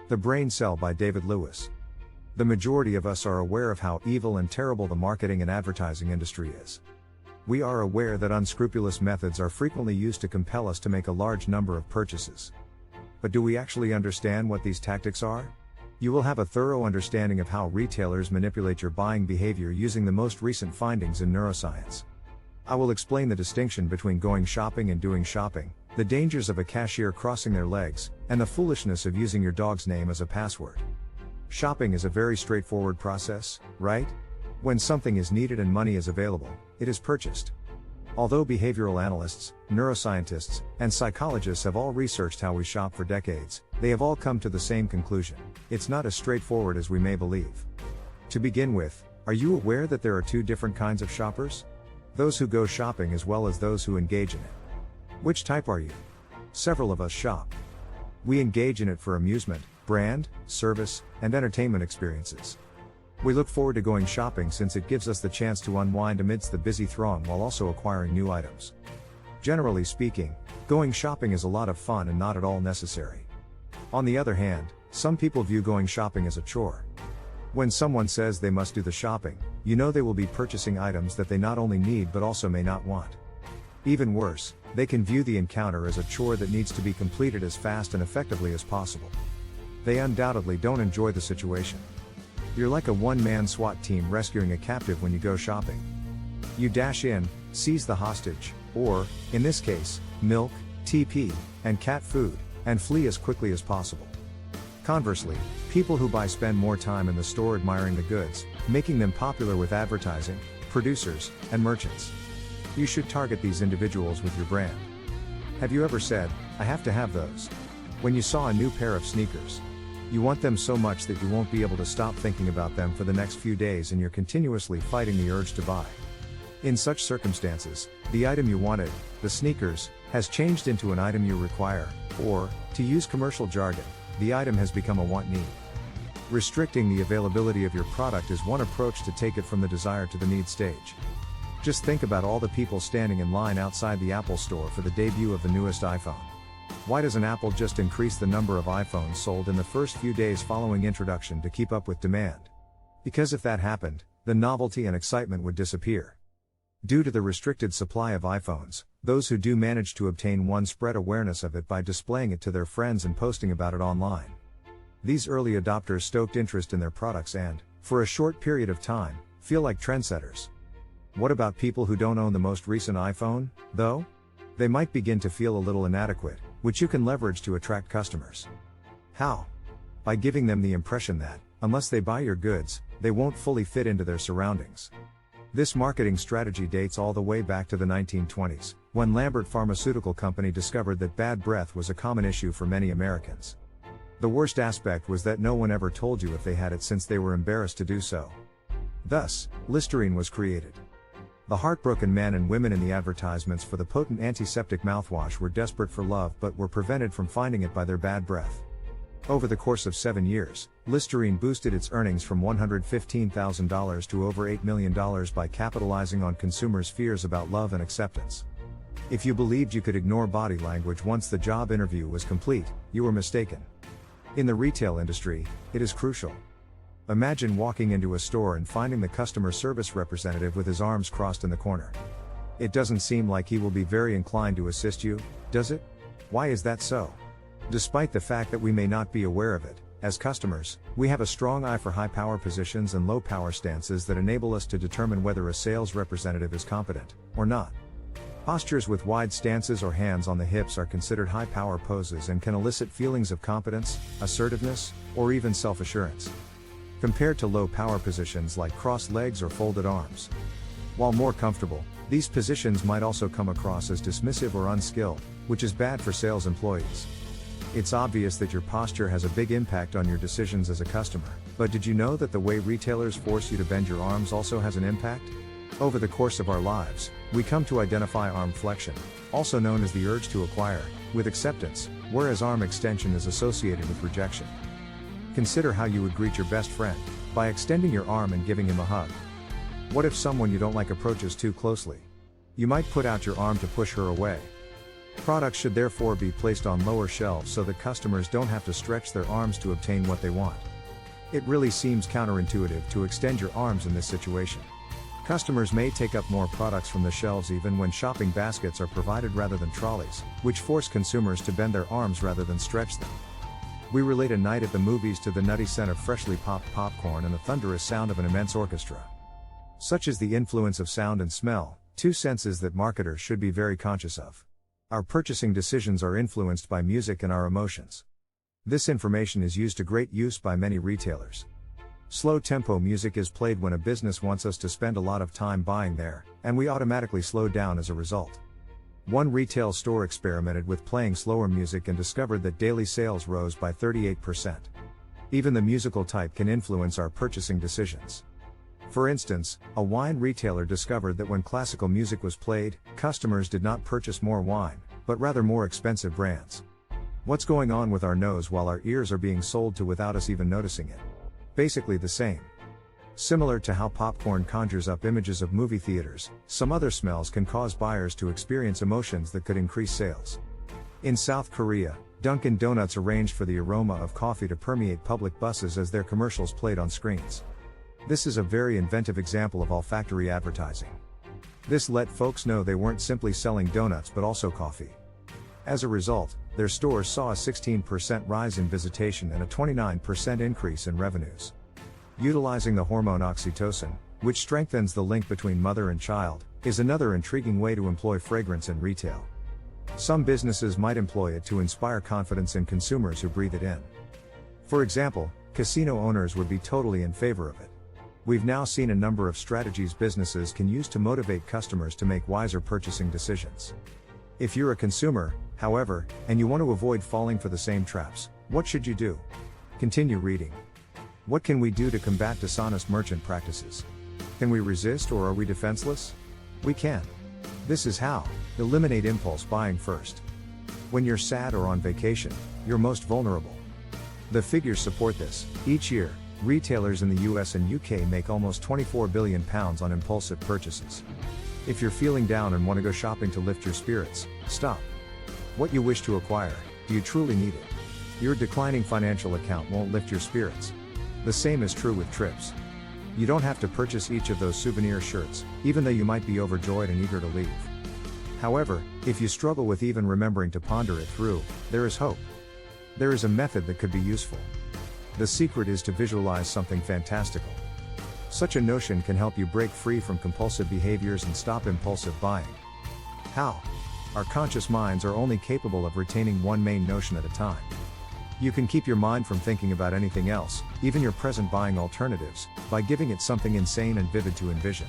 The Brain Cell by David Lewis. The majority of us are aware of how evil and terrible the marketing and advertising industry is. We are aware that unscrupulous methods are frequently used to compel us to make a large number of purchases. But do we actually understand what these tactics are? You will have a thorough understanding of how retailers manipulate your buying behavior using the most recent findings in neuroscience. I will explain the distinction between going shopping and doing shopping, the dangers of a cashier crossing their legs, and the foolishness of using your dog's name as a password. Shopping is a very straightforward process, right? When something is needed and money is available, it is purchased. Although behavioral analysts, neuroscientists, and psychologists have all researched how we shop for decades, they have all come to the same conclusion: it's not as straightforward as we may believe. To begin with, are you aware that there are two different kinds of shoppers? Those who go shopping as well as those who engage in it. Which type are you? Several of us shop. We engage in it for amusement, brand, service, and entertainment experiences. We look forward to going shopping since it gives us the chance to unwind amidst the busy throng while also acquiring new items. Generally speaking, going shopping is a lot of fun and not at all necessary. On the other hand, some people view going shopping as a chore. When someone says they must do the shopping, you know they will be purchasing items that they not only need but also may not want. Even worse, they can view the encounter as a chore that needs to be completed as fast and effectively as possible. They undoubtedly don't enjoy the situation. You're like a one-man SWAT team rescuing a captive when you go shopping. You dash in, seize the hostage, or, in this case, milk, TP, and cat food, and flee as quickly as possible. Conversely, people who buy spend more time in the store admiring the goods, making them popular with advertising, producers, and merchants. You should target these individuals with your brand. Have you ever said, "I have to have those"? When you saw a new pair of sneakers. You want them so much that you won't be able to stop thinking about them for the next few days and you're continuously fighting the urge to buy. In such circumstances, the item you wanted, the sneakers, has changed into an item you require, or, to use commercial jargon, the item has become a want-need. Restricting the availability of your product is one approach to take it from the desire to the need stage. Just think about all the people standing in line outside the Apple store for the debut of the newest iPhone. Why doesn't Apple just increase the number of iPhones sold in the first few days following introduction to keep up with demand? Because if that happened, the novelty and excitement would disappear. Due to the restricted supply of iPhones, those who do manage to obtain one spread awareness of it by displaying it to their friends and posting about it online. These early adopters stoked interest in their products and, for a short period of time, feel like trendsetters. What about people who don't own the most recent iPhone, though? They might begin to feel a little inadequate, which you can leverage to attract customers. How? By giving them the impression that, unless they buy your goods, they won't fully fit into their surroundings. This marketing strategy dates all the way back to the 1920s, when Lambert Pharmaceutical Company discovered that bad breath was a common issue for many Americans. The worst aspect was that no one ever told you if they had it since they were embarrassed to do so. Thus, Listerine was created. The heartbroken men and women in the advertisements for the potent antiseptic mouthwash were desperate for love but were prevented from finding it by their bad breath. Over the course of 7 years, Listerine boosted its earnings from $115,000 to over $8 million by capitalizing on consumers' fears about love and acceptance. If you believed you could ignore body language once the job interview was complete, you were mistaken. In the retail industry, it is crucial. Imagine walking into a store and finding the customer service representative with his arms crossed in the corner. It doesn't seem like he will be very inclined to assist you, does it? Why is that so? Despite the fact that we may not be aware of it, as customers, we have a strong eye for high power positions and low power stances that enable us to determine whether a sales representative is competent, or not. Postures with wide stances or hands on the hips are considered high power poses and can elicit feelings of competence, assertiveness, or even self-assurance. Compared to low power positions like crossed legs or folded arms. While more comfortable, these positions might also come across as dismissive or unskilled, which is bad for sales employees. It's obvious that your posture has a big impact on your decisions as a customer, but did you know that the way retailers force you to bend your arms also has an impact? Over the course of our lives, we come to identify arm flexion, also known as the urge to acquire, with acceptance, whereas arm extension is associated with rejection. Consider how you would greet your best friend, by extending your arm and giving him a hug. What if someone you don't like approaches too closely? You might put out your arm to push her away. Products should therefore be placed on lower shelves so that customers don't have to stretch their arms to obtain what they want. It really seems counterintuitive to extend your arms in this situation. Customers may take up more products from the shelves even when shopping baskets are provided rather than trolleys, which force consumers to bend their arms rather than stretch them. We relate a night at the movies to the nutty scent of freshly popped popcorn and the thunderous sound of an immense orchestra. Such is the influence of sound and smell, two senses that marketers should be very conscious of. Our purchasing decisions are influenced by music and our emotions. This information is used to great use by many retailers. Slow tempo music is played when a business wants us to spend a lot of time buying there, and we automatically slow down as a result. One retail store experimented with playing slower music and discovered that daily sales rose by 38%. Even the musical type can influence our purchasing decisions. For instance, a wine retailer discovered that when classical music was played, customers did not purchase more wine, but rather more expensive brands. What's going on with our nose while our ears are being sold to without us even noticing it? Basically the same. Similar to how popcorn conjures up images of movie theaters, some other smells can cause buyers to experience emotions that could increase sales. In South Korea, Dunkin' Donuts arranged for the aroma of coffee to permeate public buses as their commercials played on screens. This is a very inventive example of olfactory advertising. This let folks know they weren't simply selling donuts but also coffee. As a result, their stores saw a 16% rise in visitation and a 29% increase in revenues. Utilizing the hormone oxytocin, which strengthens the link between mother and child, is another intriguing way to employ fragrance in retail. Some businesses might employ it to inspire confidence in consumers who breathe it in. For example, casino owners would be totally in favor of it. We've now seen a number of strategies businesses can use to motivate customers to make wiser purchasing decisions. If you're a consumer, however, and you want to avoid falling for the same traps, what should you do? Continue reading. What can we do to combat dishonest merchant practices? Can we resist or are we defenseless? We can. This is how. Eliminate impulse buying first. When you're sad or on vacation, you're most vulnerable. The figures support this. Each year, retailers in the US and UK make almost £24 billion on impulsive purchases. If you're feeling down and want to go shopping to lift your spirits, stop. What you wish to acquire, do you truly need it? Your declining financial account won't lift your spirits. The same is true with trips. You don't have to purchase each of those souvenir shirts, even though you might be overjoyed and eager to leave. However, if you struggle with even remembering to ponder it through, there is hope. There is a method that could be useful. The secret is to visualize something fantastical. Such a notion can help you break free from compulsive behaviors and stop impulsive buying. How? Our conscious minds are only capable of retaining one main notion at a time. You can keep your mind from thinking about anything else, even your present buying alternatives, by giving it something insane and vivid to envision.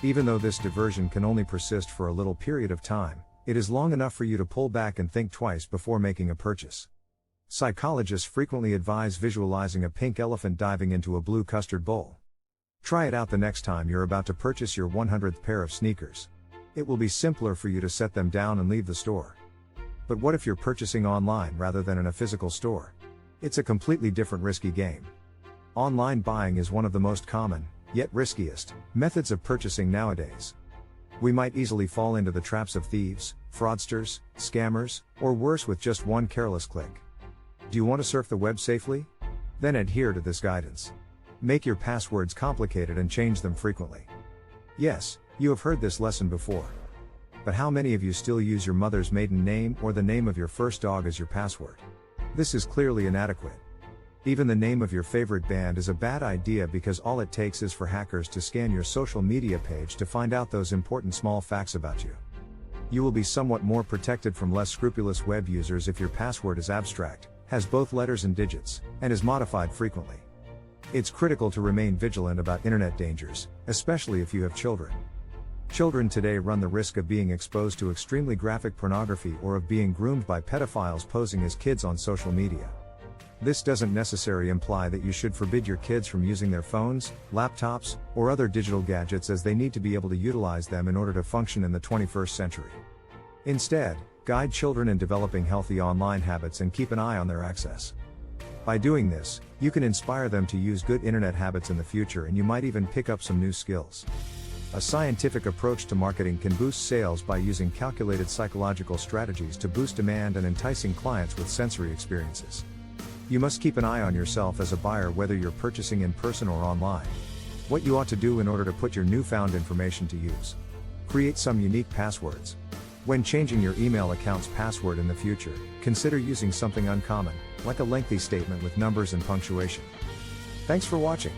Even though this diversion can only persist for a little period of time, it is long enough for you to pull back and think twice before making a purchase. Psychologists frequently advise visualizing a pink elephant diving into a blue custard bowl. Try it out the next time you're about to purchase your 100th pair of sneakers. It will be simpler for you to set them down and leave the store. But what if you're purchasing online rather than in a physical store? It's a completely different risky game. Online buying is one of the most common, yet riskiest, methods of purchasing nowadays. We might easily fall into the traps of thieves, fraudsters, scammers, or worse with just one careless click. Do you want to surf the web safely? Then adhere to this guidance. Make your passwords complicated and change them frequently. Yes, you have heard this lesson before. But how many of you still use your mother's maiden name or the name of your first dog as your password? This is clearly inadequate. Even the name of your favorite band is a bad idea because all it takes is for hackers to scan your social media page to find out those important small facts about you. You will be somewhat more protected from less scrupulous web users if your password is abstract, has both letters and digits, and is modified frequently. It's critical to remain vigilant about internet dangers, especially if you have children. Children today run the risk of being exposed to extremely graphic pornography or of being groomed by pedophiles posing as kids on social media. This doesn't necessarily imply that you should forbid your kids from using their phones, laptops, or other digital gadgets, as they need to be able to utilize them in order to function in the 21st century. Instead, guide children in developing healthy online habits and keep an eye on their access. By doing this, you can inspire them to use good internet habits in the future, and you might even pick up some new skills. A scientific approach to marketing can boost sales by using calculated psychological strategies to boost demand and enticing clients with sensory experiences. You must keep an eye on yourself as a buyer whether you're purchasing in person or online. What you ought to do in order to put your newfound information to use. Create some unique passwords. When changing your email account's password in the future, consider using something uncommon, like a lengthy statement with numbers and punctuation. Thanks for watching.